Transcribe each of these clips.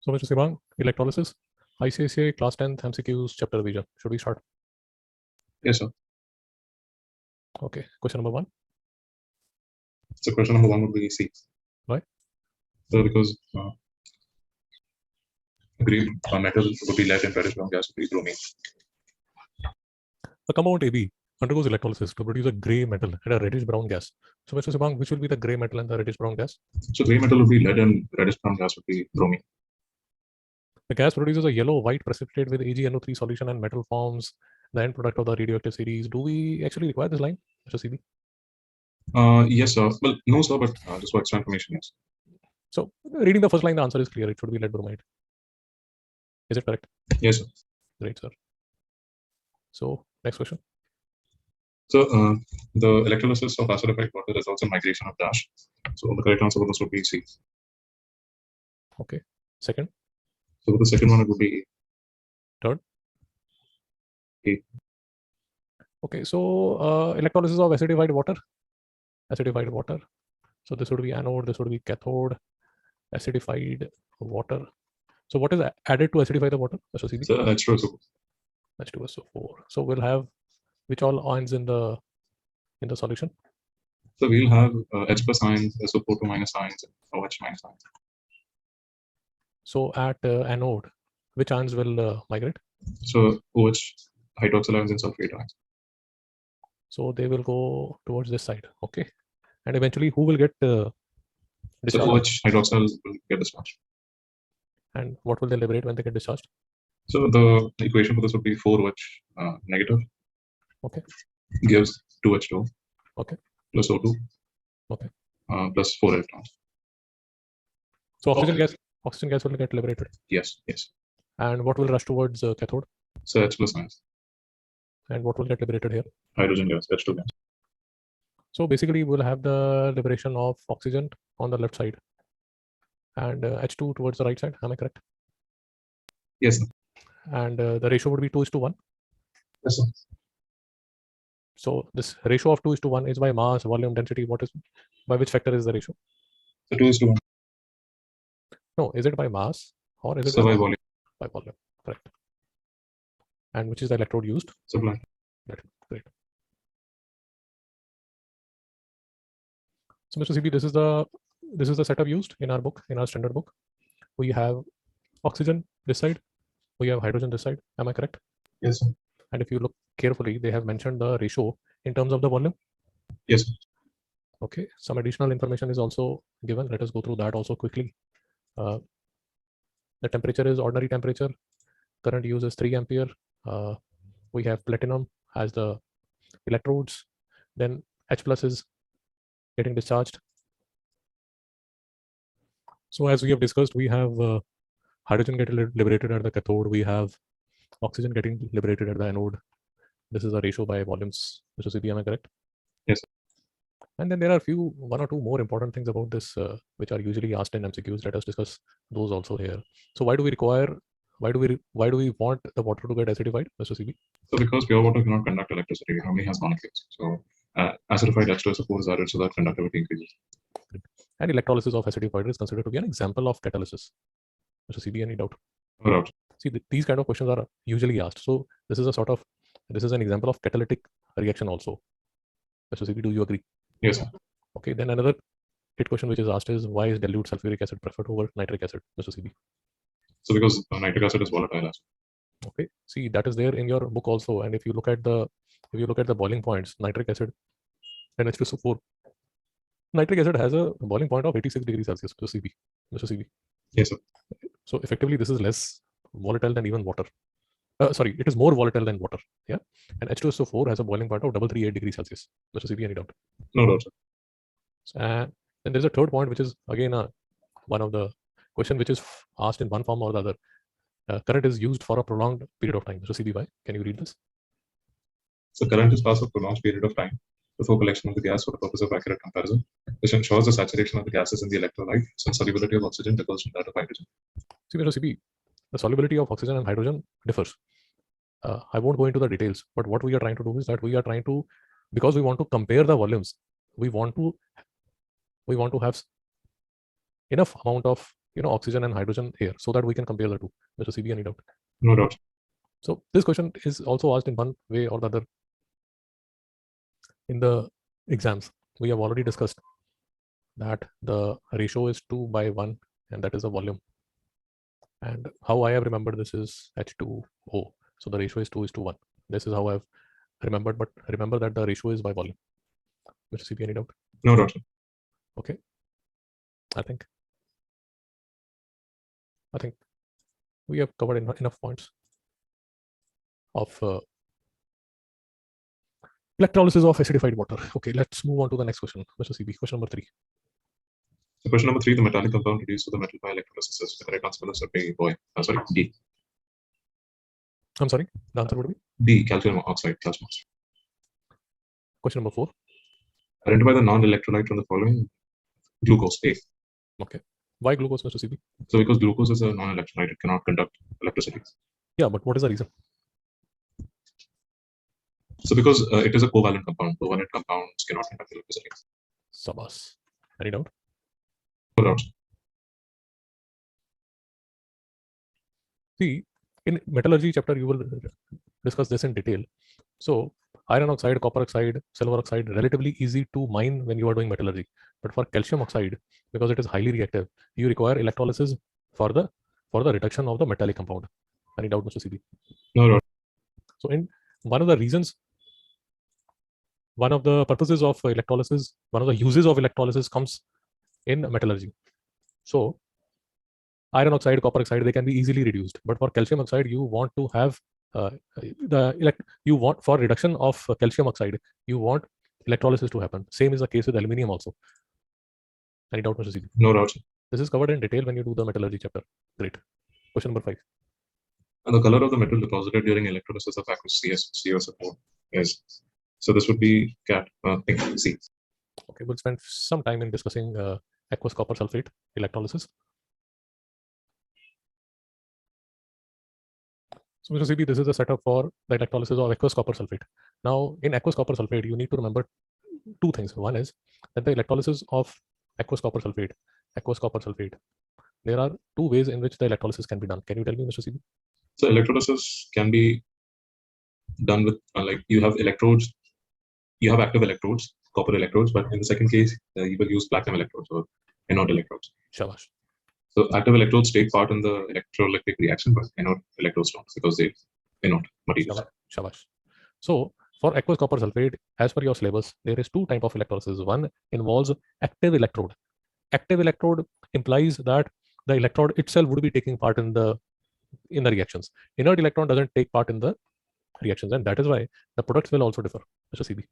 So, Mr. Sibang, electrolysis, ICICI class 10th MCQs chapter revision. Should we start? Yes, sir. Okay, question number 1. So question number 1 would be C. Why? So because green metal would be lead and reddish brown gas would be bromine. A compound AB undergoes electrolysis to produce a gray metal and a reddish brown gas. So, Mr. Sibang, which will be the gray metal and the reddish brown gas? So gray metal would be lead and reddish brown gas would be bromine. The gas produces a yellow-white precipitate with AgNO3 solution and metal forms the end product of the radioactive series. Do we actually require this line, Mr. CB? Yes, sir. Well, no, sir, but just for extra information, yes. So, reading the first line, the answer is clear. It should be lead bromide. Is it correct? Yes, sir. Great, sir. So, next question. So the electrolysis of acidified water results in migration of dash. So the correct answer for this would be C. Okay. Second. So the second one it would be A. Third. A. Okay, so electrolysis of acidified water. Acidified water. So this would be anode, this would be cathode, acidified water. So what is added to acidify the water? So H2SO4. H2SO4. So we'll have which all ions in the solution? So we'll have H plus ions, SO4 2 minus ions, and OH minus ions. So at anode, which ions will migrate? So OH hydroxyl ions and sulfate ions. So they will go towards this side. Okay. And eventually who will get So OH hydroxyl will get discharged. And what will they liberate when they get discharged? So the equation for this would be 4OH negative. Okay. Gives 2H2. Okay. Plus O2. Okay. Plus 4 electrons. So oxygen gas will get liberated. Yes. Yes. And what will rush towards cathode? So H plus ions. And what will get liberated here? Hydrogen gas, H2 gas. So basically, we'll have the liberation of oxygen on the left side and H2 towards the right side. Am I correct? Yes, sir. And the ratio would be 2:1. Yes, sir. So this ratio of 2:1 is by mass, volume, density. What is by which factor is the ratio? So 2:1. No, is it by mass or is it by volume? By volume, correct. And which is the electrode used? Sublime. Great. So Mr. CB, this is the setup used in our book, in our standard book. We have oxygen this side, we have hydrogen this side. Am I correct? Yes, sir. And if you look carefully, they have mentioned the ratio in terms of the volume. Yes, sir. Okay, some additional information is also given. Let us go through that also quickly. The temperature is ordinary temperature. Current use is 3 ampere. We have platinum as the electrodes. Then H plus is getting discharged. So as we have discussed, we have hydrogen getting liberated at the cathode. We have oxygen getting liberated at the anode. This is a ratio by volumes. Mr. CB, am I correct? Yes. And then there are one or two more important things about this, which are usually asked in MCQs. Let us discuss those also here. So why do we want the water to get acidified, Mr. CB? So because pure water cannot conduct electricity, it only has molecules. So acidified H2SO4 is added so that conductivity increases. And electrolysis of acidified is considered to be an example of catalysis. Mr. CB, any doubt? No doubt. See, these kind of questions are usually asked. So this is an example of catalytic reaction also. Mr. CB, do you agree? Yes, sir. Okay, then another hit question which is asked is why is dilute sulfuric acid preferred over nitric acid, Mr. CB? So because nitric acid is volatile acid. Okay, see, that is there in your book also. And if you look at the boiling points, nitric acid and H2SO4, nitric acid has a boiling point of 86 degrees Celsius, Mr. CB. Yes, sir. So effectively, this is less volatile than even water. Sorry, it is more volatile than water. Yeah, and H2SO4 has a boiling point of 338 degrees Celsius. Mr. CB, any doubt? No doubt, sir. And then there's a third point, which is again one of the question which is asked in one form or the other. Current is used for a prolonged period of time. Mr. CB, why? Can you read this? So current is passed for a prolonged period of time before collection of the gas for the purpose of accurate comparison, which ensures the saturation of the gases in the electrolyte since solubility of oxygen differs from that of hydrogen. See, Mr. CB, the solubility of oxygen and hydrogen differs. I won't go into the details, but what we are trying to do is that we are trying to, because we want to compare the volumes, we want to have enough amount of oxygen and hydrogen here so that we can compare the two? Mr. CB, any doubt? No doubt. So this question is also asked in one way or the other in the exams. We have already discussed that the ratio is 2/1, and that is the volume. And how I have remembered this is H2O. So the ratio is 2:1. This is how I've remembered, but remember that the ratio is by volume. Mr. CP, any doubt? No doubt. Okay. I think we have covered enough points of electrolysis of acidified water. Okay, let's move on to the next question. Mr. CB, question number 3. So question number 3, the metallic compound reduced to the metal by electrolysis is the correct answer is D. I'm sorry, the answer would be D, calcium oxide. question number 4. Identify the non-electrolyte from the following. Glucose, A. Okay. Why glucose, Mr. CB? So because glucose is a non-electrolyte, it cannot conduct electricity. Yeah, but what is the reason? So because it is a covalent compound. Covalent compounds cannot conduct electricity. Sabas. Any doubt? No doubt. See, in metallurgy chapter, you will discuss this in detail. So iron oxide, copper oxide, silver oxide, relatively easy to mine when you are doing metallurgy. But for calcium oxide, because it is highly reactive, you require electrolysis for the reduction of the metallic compound. Any doubt, Mr. CB? No doubt. So in one of the reasons, one of the purposes of electrolysis, one of the uses of electrolysis comes in metallurgy. So iron oxide, copper oxide, they can be easily reduced. But for calcium oxide, you want to have for reduction of calcium oxide, you want electrolysis to happen. Same is the case with aluminium also. Any doubt, Mr. CB? No doubt. This is covered in detail when you do the metallurgy chapter. Great. Question number 5. And the color of the metal deposited during electrolysis of aqueous CaSO4 is. So this would be pink, C. Okay, we'll spend some time in discussing aqueous copper sulfate electrolysis. So Mr. CB, this is the setup for the electrolysis of aqueous copper sulfate. Now, in aqueous copper sulfate, you need to remember two things. One is that the electrolysis of aqueous copper sulfate, there are two ways in which the electrolysis can be done. Can you tell me, Mr. CB? So electrolysis can be done with like you have electrodes, you have active electrodes, copper electrodes, but in the second case, you will use platinum electrodes or anode electrodes. Shabash. So active electrodes take part in the electrolytic reaction, but anode electrodes don't because they anode materials. Shabash. So for aqueous copper sulfate, as per your syllabus, there is two types of electrolysis. One involves active electrode. Active electrode implies that the electrode itself would be taking part in the reactions. Inert electron doesn't take part in the reactions, and that is why the products will also differ. Mr. CB.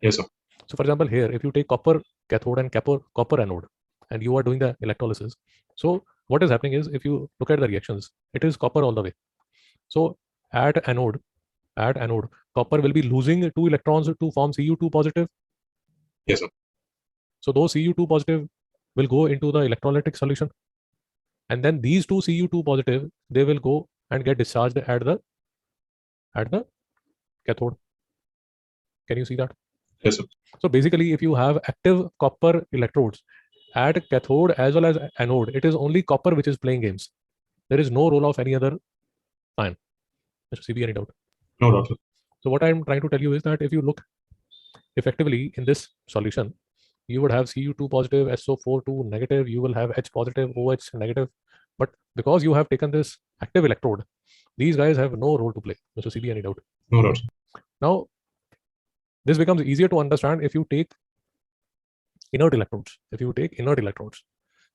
Yes, sir. So for example, here, if you take copper cathode and copper anode, and you are doing the electrolysis, so what is happening is, if you look at the reactions, it is copper all the way. So at anode, copper will be losing 2 electrons to form Cu2 positive. Yes, sir. So those Cu2 positive will go into the electrolytic solution, and then these two Cu2 positive, they will go and get discharged at the cathode. Can you see that? Yes, sir. So basically, if you have active copper electrodes at cathode as well as anode, it is only copper which is playing games. There is no role of any other ion. Mr. CB, any doubt? No doubt, sir. So what I'm trying to tell you is that if you look effectively in this solution, you would have Cu2 positive, SO4 negative, you will have H positive, OH negative. But because you have taken this active electrode, these guys have no role to play. Mr. CB, any doubt? No doubt. Now, this becomes easier to understand if you take inert electrodes.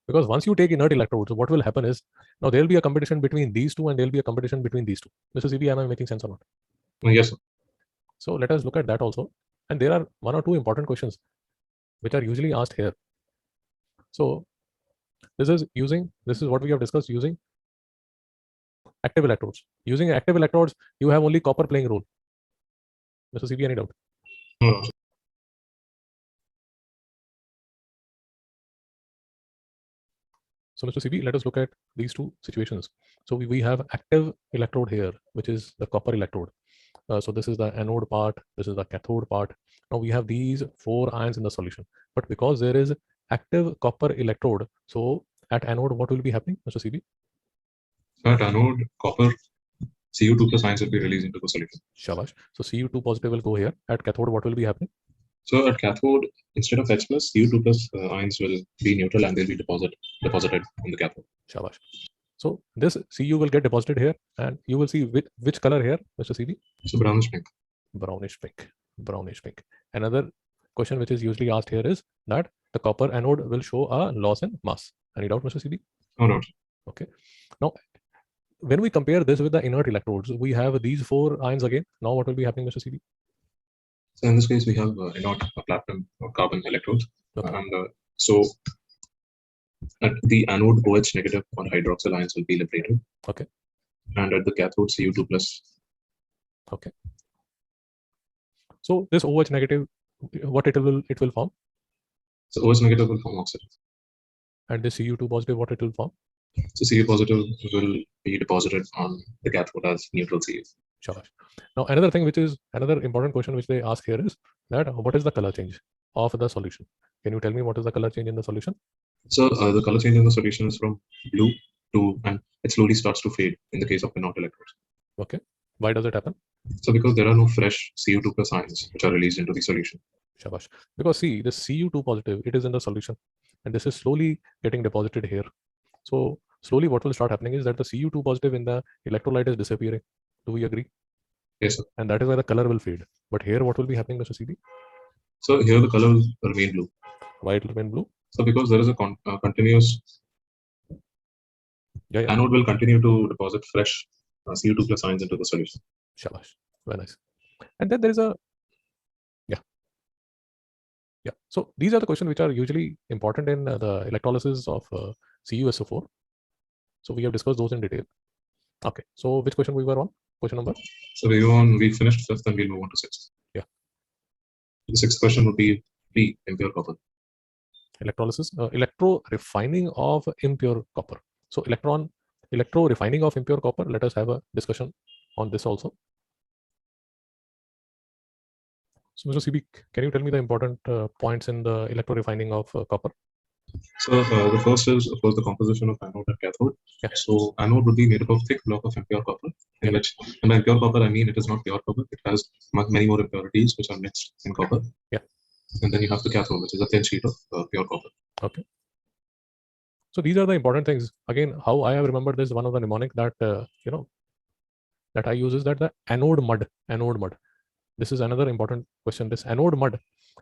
Because once you take inert electrodes, what will happen is, now there will be a competition between these two and there will be a competition between these two. Mr. CB, am I making sense or not? Yes, sir. So let us look at that also. And there are one or two important questions which are usually asked here. So this is what we have discussed, using active electrodes. Using active electrodes, you have only copper playing role. Mr. CB, any doubt? No doubt. So Mr. CB, let us look at these two situations. So we have active electrode here, which is the copper electrode. So this is the anode part, this is the cathode part. Now we have these 4 ions in the solution. But because there is active copper electrode, so At anode, what will be happening, Mr. CB? At anode, copper Cu2 plus ions will be released into the solution. Shabash. So Cu2 positive will go here. At cathode, what will be happening? So at cathode, instead of H plus, Cu2 plus ions will be neutral and they'll be deposited on the cathode. Shabash. So this Cu will get deposited here, and you will see which color here, Mr. CB? So brownish pink. Brownish pink. Brownish pink. Another question which is usually asked here is that the copper anode will show a loss in mass. Any doubt, Mr. CB? No doubt. Okay. Now, when we compare this with the inert electrodes, we have these 4 ions again. Now, what will be happening, Mr. CB? So in this case, we have inert platinum or carbon electrodes. Okay. And so at the anode, OH negative or hydroxyl ions will be liberated. Okay. And at the cathode, Cu2 plus. Okay. So this OH negative, what it will form? So OH negative will form oxygen. And this Cu2 positive, what it will form? So Cu positive will be deposited on the cathode as neutral Cu. Shabash. Now, another thing which is another important question which they ask here is that what is the color change of the solution? Can you tell me what is the color change in the solution? So the color change in the solution is from blue to, and it slowly starts to fade in the case of inert electrodes. Okay. Why does it happen? So because there are no fresh Cu2 plus ions which are released into the solution. Shabash. Because see, the Cu2 positive, it is in the solution, and this is slowly getting deposited here. So slowly what will start happening is that the Cu2 positive in the electrolyte is disappearing. Do we agree? Yes, sir. And that is why the color will fade. But here, what will be happening, Mr. CB? So here the color will remain blue. Why it will remain blue? So because there is a continuous anode will continue to deposit fresh Cu2 plus ions into the solution. Shabash. Very nice. And then there is a So these are the questions which are usually important in the electrolysis of CuSO4. So we have discussed those in detail. Okay. So which question we were on? Question number? So we finished 5th and we'll move on to 6th. Yeah. The 6th question would be B, impure copper. Electrolysis, electro refining of impure copper. So electro refining of impure copper. Let us have a discussion on this also. So Mr. CB, can you tell me the important points in the electro refining of copper? So the first is, of course, the composition of anode and cathode. Yeah. So anode would be made up of thick block of impure copper, in which, and by impure copper I mean it is not pure copper. It has many more impurities which are mixed in copper. Yeah. And then you have the cathode, which is a thin sheet of pure copper. Okay. So these are the important things. Again, how I have remembered this, one of the mnemonic that that I use is that the anode mud. This is another important question. This anode mud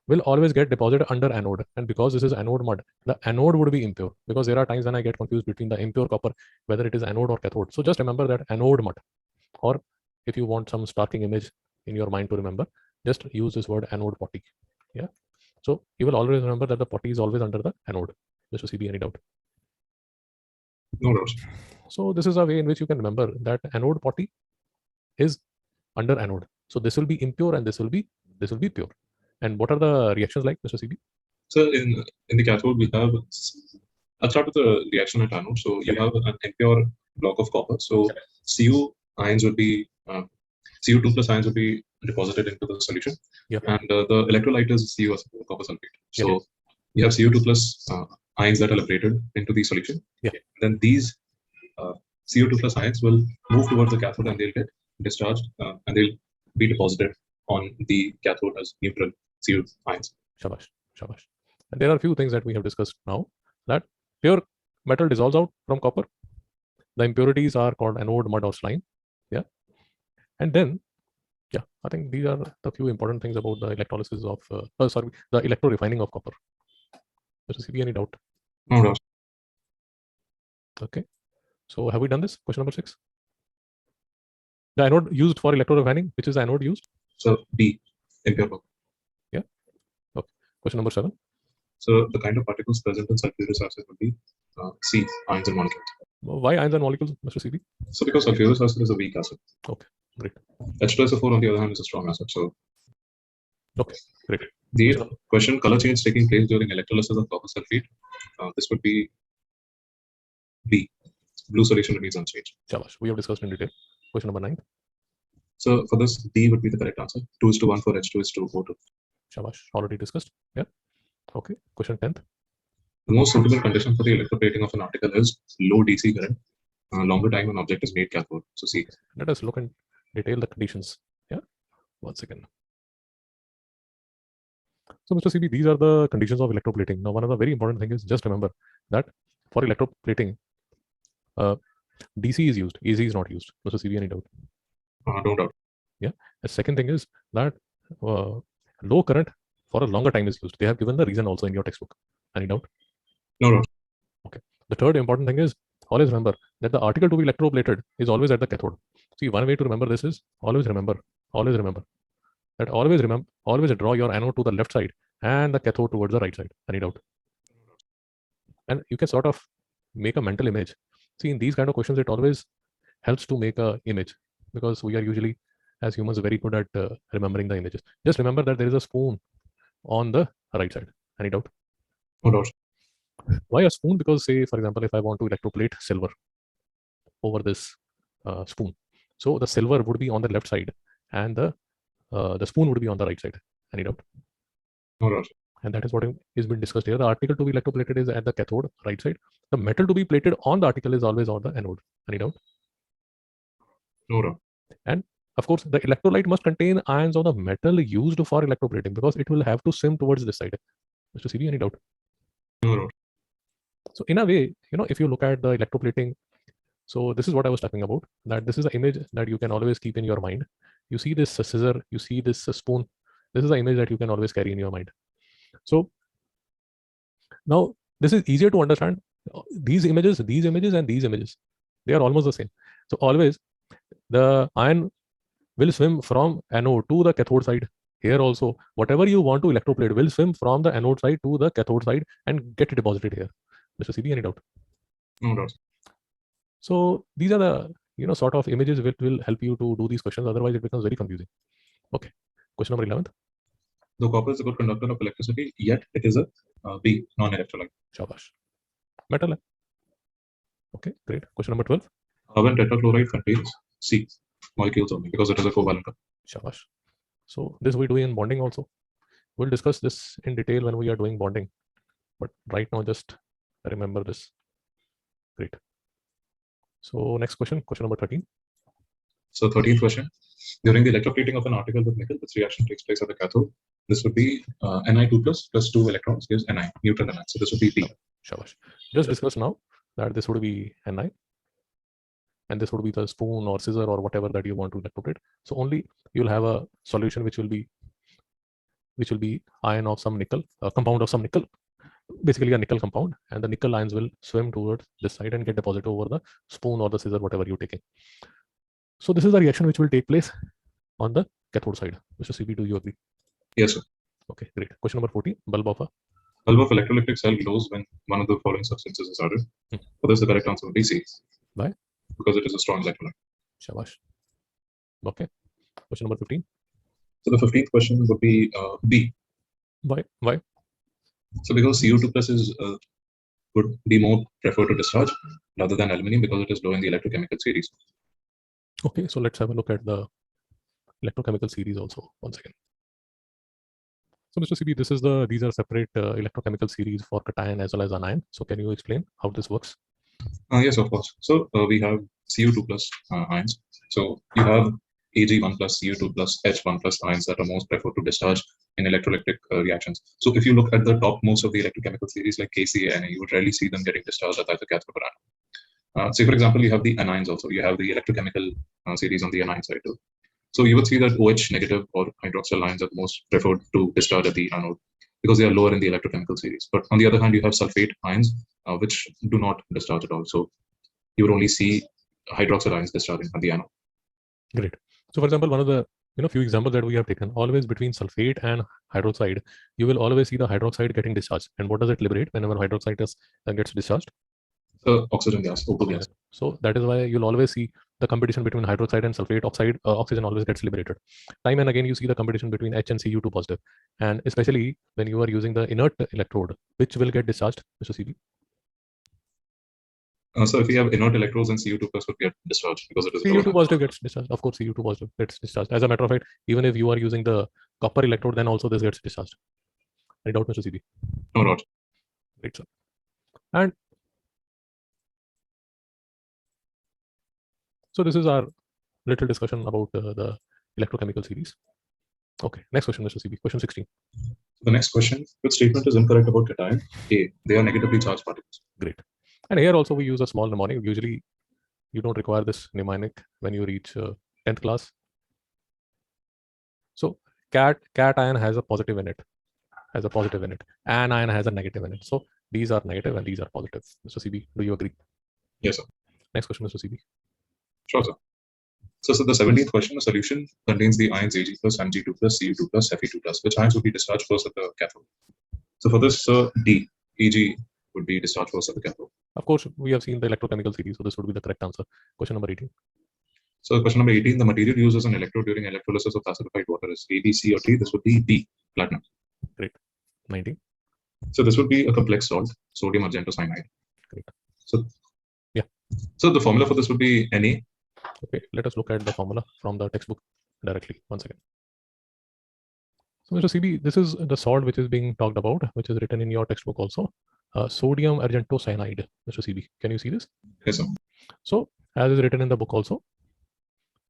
will always get deposited under anode, and because this is anode mud, the anode would be impure, because there are times when I get confused between the impure copper, whether it is anode or cathode. So just remember that anode mud, or if you want some starking image in your mind to remember, just use this word anode potty. Yeah. So you will always remember that the potty is always under the anode. Just to see any doubt. No doubt. So this is a way in which you can remember that anode potty is under anode. So this will be impure and this will be pure. And what are the reactions like, Mr. CB? So in the cathode we have, I'll start with the reaction at anode. So you have an impure block of copper. So Cu ions would be Cu2 plus ions would be deposited into the solution. Yeah. And the electrolyte is Cu copper sulfate. So Yeah. you have Cu2 plus ions that are liberated into the solution. Yeah. Then these Cu2 plus ions will move towards the cathode and they'll get discharged and they'll be deposited on the cathode as neutral Cu ions. Shabash. And there are a few things that we have discussed now. That pure metal dissolves out from copper. The impurities are called anode, mud, or slime. Yeah. And then, I think these are the few important things about the electrolysis of, the electro refining of copper. Does there be any doubt? No doubt. Okay. So have we done this? Question number 6. The anode used for electro refining, which is the anode used? So B, impure copper. Yeah. Okay. Question number 7. So the kind of particles present in sulfurous acid would be C, ions and molecules. Why ions and molecules, Mr. CB? So because sulfurous acid is a weak acid. Okay, great. H2SO4 on the other hand is a strong acid. So okay, great. The question, color change taking place during electrolysis of copper sulfate. This would be B, blue solution remains unchanged. Shabash. We have discussed in detail. Question number 9. So for this, D would be the correct answer. 2:1 for H2:O2. Shabash. Already discussed. Yeah. Okay. Question 10th. The most suitable condition for the electroplating of an article is low DC current, longer time an object is made cathode. So see. Let us look and detail the conditions. Yeah, 1 second. So Mr. CB, these are the conditions of electroplating. Now, one of the very important thing is just remember that for electroplating, DC is used, AC is not used. Mr. CB, any doubt? No doubt. Yeah. The second thing is that low current for a longer time is used. They have given the reason also in your textbook. Any doubt? No doubt. Okay. The third important thing is always remember that the article to be electroplated is always at the cathode. See, one way to remember this is always remember that always draw your anode to the left side and the cathode towards the right side. Any doubt? And you can sort of make a mental image. See, in these kind of questions, it always helps to make a image because we are usually, as humans, very good at remembering the images. Just remember that there is a spoon on the right side. Any doubt? No doubt. Why a spoon? Because say, for example, if I want to electroplate silver over this spoon, so the silver would be on the left side and the spoon would be on the right side. Any doubt? No doubt. And that is what is been discussed here. The article to be electroplated is at the cathode, right side. The metal to be plated on the article is always on the anode. Any doubt? No doubt. And of course, the electrolyte must contain ions of the metal used for electroplating because it will have to swim towards this side. Mr. CB, any doubt? No doubt. So in a way, if you look at the electroplating, so this is what I was talking about, that this is an image that you can always keep in your mind. You see this scissor, you see this spoon. This is an image that you can always carry in your mind. So now this is easier to understand. These images, and these images, they are almost the same. So always the ion will swim from anode to the cathode side. Here also, whatever you want to electroplate will swim from the anode side to the cathode side and get deposited here. Mr. CB, any doubt? No doubt. So these are the sort of images which will help you to do these questions. Otherwise, it becomes very confusing. Okay. Question number 11. The copper is a good conductor of electricity, yet it is a B, non-electrolyte. Shabash. Metal. Okay, great. Question number 12. Carbon tetrachloride contains C molecules only because it is a covalent. Shabash. So this we do in bonding also. We'll discuss this in detail when we are doing bonding. But right now, just remember this. Great. So next question number 13. So 13th question. During the electroplating of an article with nickel, this reaction takes place at the cathode. This would be Ni2 plus 2 electrons gives Ni, neutral Ni. So this would be P. Shabash. Just discuss now that this would be Ni. And this would be the spoon or scissor or whatever that you want to electroplate. So only you'll have a solution which will be ion of some nickel, a compound of some nickel, basically a nickel compound, and the nickel ions will swim towards this side and get deposited over the spoon or the scissor, whatever you're taking. So this is the reaction which will take place on the cathode side. Mr. CB, do you agree? Yes, sir. Okay, great. Question number 14. Bulb of electrolytic cell glows when one of the following substances is added. So this is the correct answer would be C. Why? Because it is a strong electrolyte. Shabash. Okay. Question number 15. So the 15th question would be B. Why? So because Cu2 plus is would be more preferred to discharge rather than aluminum because it is low in the electrochemical series. Okay, so let's have a look at the electrochemical series also. 1 second. So Mr. CB, these are separate electrochemical series for cation as well as anion. So can you explain how this works? Yes, of course. So we have Cu2 plus ions. So you have Ag1 plus Cu2 plus H1 plus ions that are most preferred to discharge in electrolytic reactions. So if you look at the topmost of the electrochemical series like KCA, you would rarely see them getting discharged at either cathode or anode. Say for example, you have the anions also. You have the electrochemical series on the anion side too. So you would see that OH negative or hydroxyl ions are the most preferred to discharge at the anode because they are lower in the electrochemical series. But on the other hand, you have sulfate ions which do not discharge at all. So you would only see hydroxyl ions discharging at the anode. Great. So for example, one of the few examples that we have taken, always between sulfate and hydroxide, you will always see the hydroxide getting discharged. And what does it liberate whenever hydroxide gets discharged? Oxygen gas, O2 gas. So that is why you'll always see the competition between hydroxide and sulfate oxide. Oxygen always gets liberated. Time and again, you see the competition between H and Cu2 positive. And especially when you are using the inert electrode, which will get discharged, Mr. CB? So if you have inert electrodes, then Cu2 plus would get discharged because it is Cu2 positive gets discharged. Of course, Cu2 positive gets discharged. As a matter of fact, even if you are using the copper electrode, then also this gets discharged. Any doubt, Mr. CB? No doubt. Great, sir. And so this is our little discussion about the electrochemical series. Okay, next question, Mr. CB, question 16. The next question, which statement is incorrect about cation? A, they are negatively charged particles. Great. And here also we use a small mnemonic. Usually you don't require this mnemonic when you reach 10th class. So cation has a positive in it, anion has a negative in it. So these are negative and these are positive. Mr. CB, do you agree? Yes, sir. Next question, Mr. CB. Sure, sir. So the 17th question, a solution contains the ions Ag plus, Mg2 plus, Cu2 plus, Fe2 plus. Which ions would be discharged first at the cathode? So for this, D, Eg would be discharged first at the cathode. Of course, we have seen the electrochemical series, so this would be the correct answer. Question number 18. So question number 18, the material used as an electrode during electrolysis of acidified water is A, B, C, or D. This would be D, platinum. Great. 19. So this would be a complex salt, sodium argentocyanide. Great. So yeah. So the formula for this would be Na. Okay, let us look at the formula from the textbook directly. One second. So Mr. CB, this is the salt which is being talked about, which is written in your textbook also. Sodium argentocyanide, Mr. CB. Can you see this? Yes, sir. So as is written in the book also,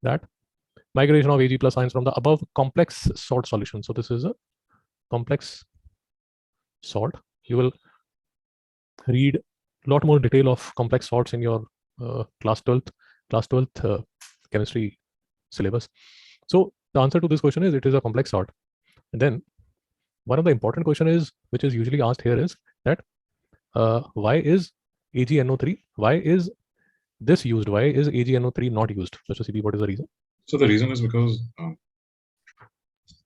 that migration of Ag plus ions from the above complex salt solution. So this is a complex salt. You will read a lot more detail of complex salts in your class 12th chemistry syllabus. So the answer to this question is it is a complex salt. And then one of the important question is, which is usually asked here, is that why is AgNO3? Why is this used? Why is AgNO3 not used? Mr. CB, what is the reason? So the reason is because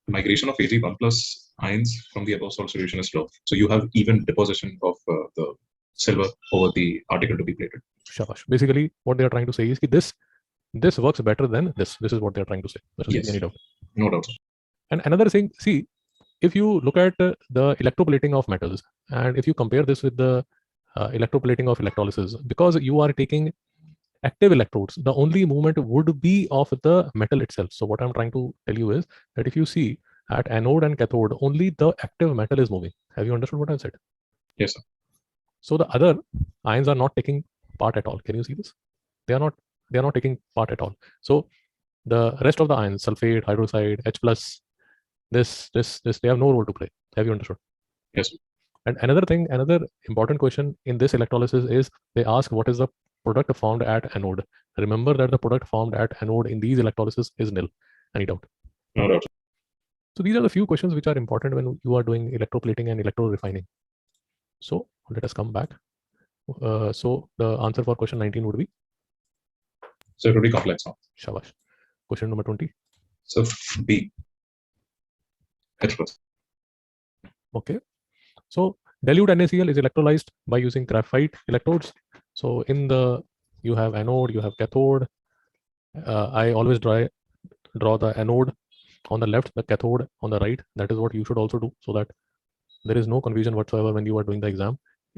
migration of Ag1 plus ions from the above salt solution is slow. So you have even deposition of the silver over the article to be plated. Shabash. Basically, what they are trying to say is that this works better than this. This is what they are trying to say. Yes. Any doubt? No doubt. And another thing, see, if you look at the electroplating of metals, and if you compare this with the electroplating of electrolysis, because you are taking active electrodes, the only movement would be of the metal itself. So what I'm trying to tell you is that if you see at anode and cathode, only the active metal is moving. Have you understood what I said? Yes, sir. So the other ions are not taking part at all. Can you see this? They are not taking part at all. So the rest of the ions, sulfate, hydroxide, H plus, this, they have no role to play. Have you understood? Yes, sir. And another important question in this electrolysis is they ask what is the product formed at anode. Remember that the product formed at anode in these electrolysis is nil. Any doubt? No doubt. So these are the few questions which are important when you are doing electroplating and electrorefining. So let us come back. So the answer for question 19 would be? So it would be complex. Huh? Shabash. Question number 20. So B. H plus. Okay. So dilute NaCl is electrolyzed by using graphite electrodes. So in the, you have anode, you have cathode. I always draw the anode on the left, the cathode on the right. That is what you should also do, so that there is no confusion whatsoever when you are doing the exam.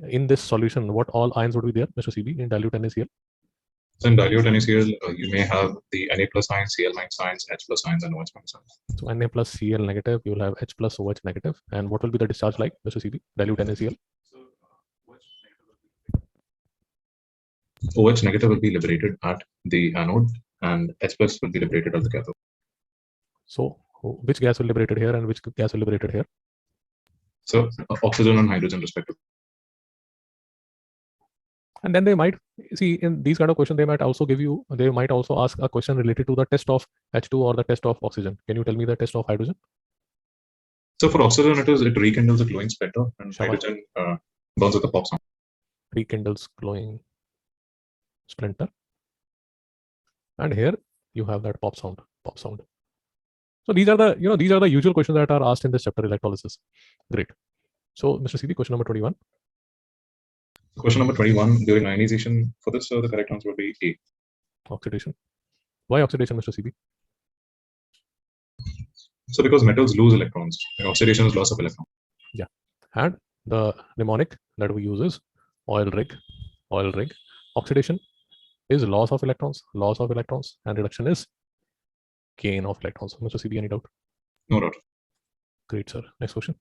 In this solution, what all ions would be there, Mr. CB, in dilute NaCl? So in dilute NaCl, you may have the Na plus ions, Cl minus ions, H plus ions, and OH minus ions. So Na plus Cl negative, you will have H plus OH negative. And what will be the discharge like, Mr. CB, dilute NaCl? OH negative will be liberated at the anode, and H plus will be liberated at the cathode. So which gas will be liberated here and which gas will be liberated here? So oxygen and hydrogen respectively. And then they might see in these kind of questions, they might also ask a question related to the test of H2 or the test of oxygen. Can you tell me the test of hydrogen? So for oxygen, it rekindles a glowing spectra, and hydrogen burns with a pop sound. Rekindles glowing splinter. And here you have that pop sound. So these are the usual questions that are asked in this chapter, electrolysis. Great. So Mr. CB, question number 21. Question number 21, during ionization, for this, the correct answer would be A. Oxidation. Why oxidation, Mr. CB? So because metals lose electrons. Oxidation is loss of electrons. Yeah. And the mnemonic that we use is oil rig. Oxidation is loss of electrons, and reduction is gain of electrons. Mr. CB, any doubt? No doubt. Great, sir. Next question.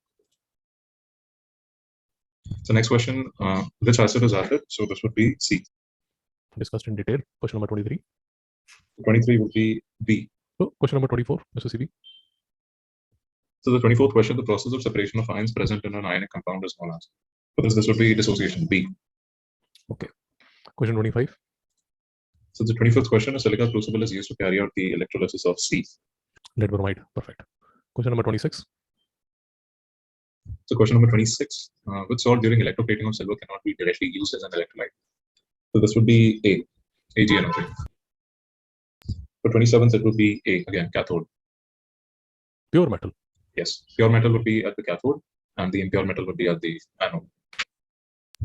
So next question, which acid is acid? So this would be C. Discussed in detail. Question number 23. 23 would be B. So question number 24, Mr. CB. So the 24th question, the process of separation of ions present in an ionic compound is known as. For this would be dissociation, B. Okay. Question 25. So the 25th question, a silica crucible is used to carry out the electrolysis of C. Lead bromide. Perfect. Question number 26. So question number 26, which salt during electroplating of silver cannot be directly used as an electrolyte? So this would be A, AgNO3. For 27th, it would be A, again, cathode. Pure metal. Yes, pure metal would be at the cathode and the impure metal would be at the anode.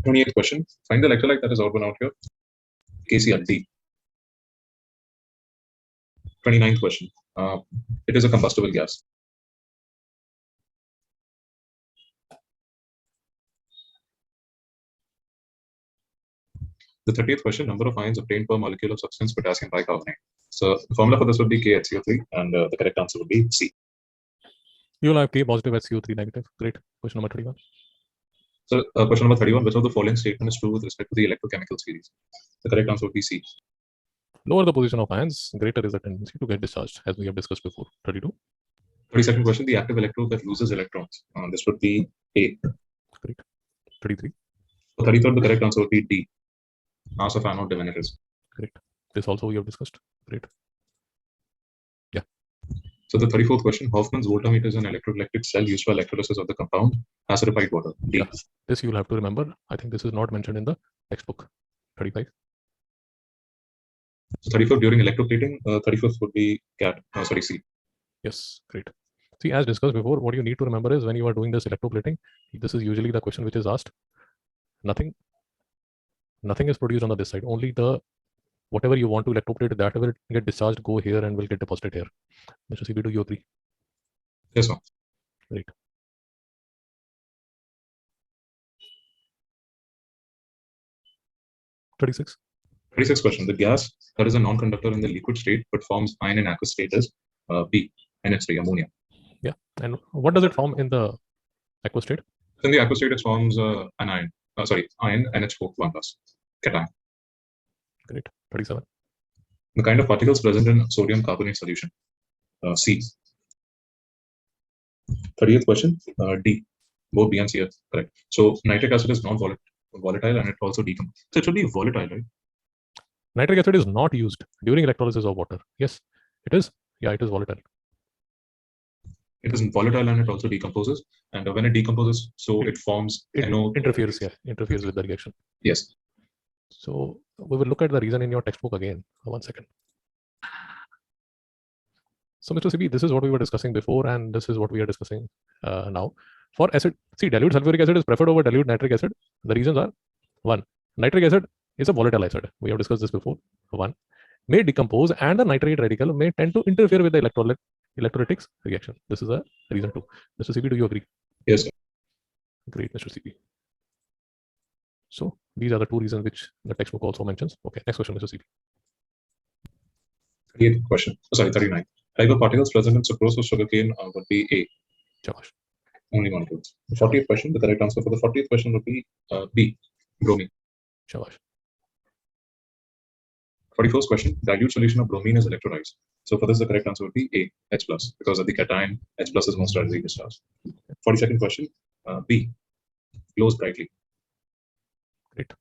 28th question, find the electrolyte that is odd one out here. Kc at D. 29th question, it is a combustible gas. The 30th question, number of ions obtained per molecule of substance potassium bicarbonate. So the formula for this would be KHCO3 and the correct answer would be C. You will have K positive HCO3 negative. Great. Question number 31. So question number 31, which of the following statement is true with respect to the electrochemical series? The correct answer would be C. Lower the position of ions, greater is the tendency to get discharged, as we have discussed before. 32. 32nd question, the active electrode that loses electrons. This would be A. Great. 33. For 33rd, the correct answer would be D. Mass of anode diminishes. Great. This also we have discussed. Great. Yeah. So the 34th question, Hoffman's voltmeter is an electroelectric cell used for electrolysis of the compound acidified water. D. Yeah. This you will have to remember. I think this is not mentioned in the textbook. 35. So 34th during electroplating, 35th would be C. Yes, great. See, as discussed before, what you need to remember is when you are doing this electroplating, this is usually the question which is asked. Nothing is produced on this side. Only the whatever you want to electroplate, that will get discharged, go here and will get deposited here. Mr. CB, do you agree? Yes, sir. Great. Thirty-six. 36th question, the gas that is a non-conductor in the liquid state but forms ion in aqueous state is B, NH3, ammonia. Yeah. And what does it form in the aqueous state? In the aqueous state, it forms an ion, ion NH4 plus, cation. Great. 37. The kind of particles present in sodium carbonate solution, C. 30th question, D. Both B and C are correct. So nitric acid is non-volatile and it also decomposes. So it should be volatile, right? Nitric acid is not used during electrolysis of water. Yes, it is. Yeah, it is volatile. It is volatile and it also decomposes. And when it decomposes, so it forms NO. Interferes with the reaction. Yes. So we will look at the reason in your textbook again. 1 second. So Mr. CB, this is what we were discussing before, and this is what we are discussing now. For acid, see, dilute sulfuric acid is preferred over dilute nitric acid. The reasons are: 1, nitric acid is a volatile acid. We have discussed this before. 1, may decompose, and the nitrate radical may tend to interfere with the electrolytics reaction. This is a reason 2. Mr. CB, do you agree? Yes, sir. Great, Mr. CB. So these are the 2 reasons which the textbook also mentions. Okay, next question, Mr. CB. 38th question. 39. Type of particles present in sucrose or sugarcane would be A. Shabash. Only one group. The 40th question, the correct answer for the 40th question would be B. Bromine. Shabash. 41st question, dilute solution of bromine is electrolyzed. So for this, the correct answer would be A, H+, because of the cation, H+ is most readily discharged. 42nd question, B, glows brightly. Great.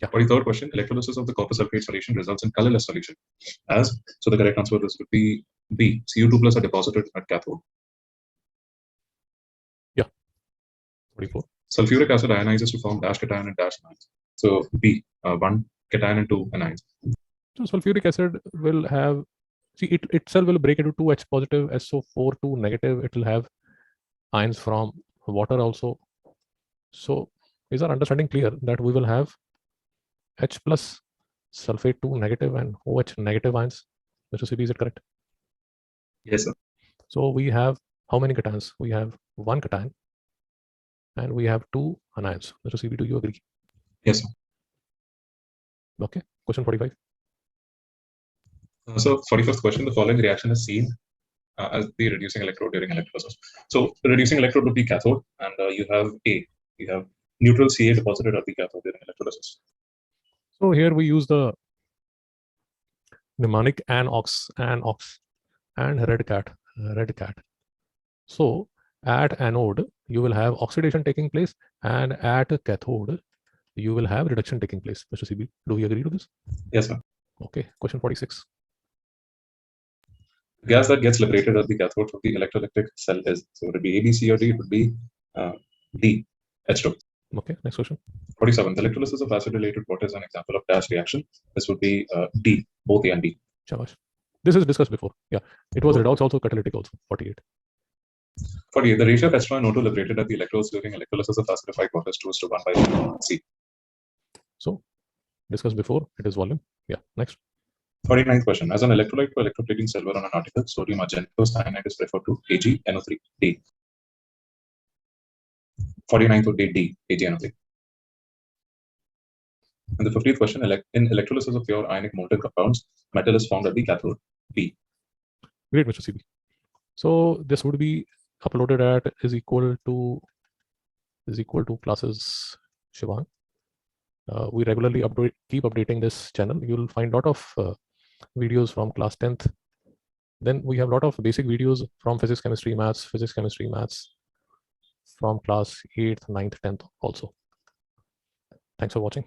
Yeah. 43rd question, electrolysis of the copper sulfate solution results in colorless solution. So the correct answer for this would be B, Cu2 plus are deposited at cathode. Yeah. 44. Sulfuric acid ionizes to form dash cation and dash anions. So B, 1 cation and 2 anions. So sulfuric acid will have, see, it itself will break into 2 H positive, SO4 2 negative. It will have ions from water also. So is our understanding clear that we will have H plus sulfate 2 negative and OH negative ions? Mr. CB, is it correct? Yes, sir. So we have how many cations? We have 1 cation and we have 2 anions. Mr. CB, do you agree? Yes, sir. Okay. Question 45. So 45th question, the following reaction is seen as the reducing electrode during electrolysis. So reducing electrode would be cathode, and you have neutral Ca deposited at the cathode during electrolysis. So here we use the mnemonic anox and red cat. So at anode, you will have oxidation taking place, and at cathode, you will have reduction taking place. Mr. CB, do you agree to this? Yes, sir. Okay, question 46. Gas that gets liberated at the cathode of the electrolytic cell is, so would it be A, B, C, or D? It would be D, H2. Okay, next question. 47. The electrolysis of acid-related water is an example of dash reaction. This would be D, both A and B. Shabash. This is discussed before. Yeah, it was Okay. redox also, catalytic also. 48. 48. The ratio of H2 and O2 liberated at the electrodes during electrolysis of acidified water is 2:1 C. So discussed before, it is volume. Yeah, next. 49th question. As an electrolyte for electroplating silver on an article, sodium argento cyanide is preferred to AgNO3. D. 49th would be D, AgNO3. And the 50th question, in electrolysis of pure ionic molten compounds, metal is formed at the cathode. B. Great, Mr. CB. So this would be uploaded at is equal to classes Shivang. We regularly keep updating this channel. You'll find a lot of videos from class 10th. Then we have a lot of basic videos from physics, chemistry, maths from class 8th, 9th, 10th also. Thanks for watching.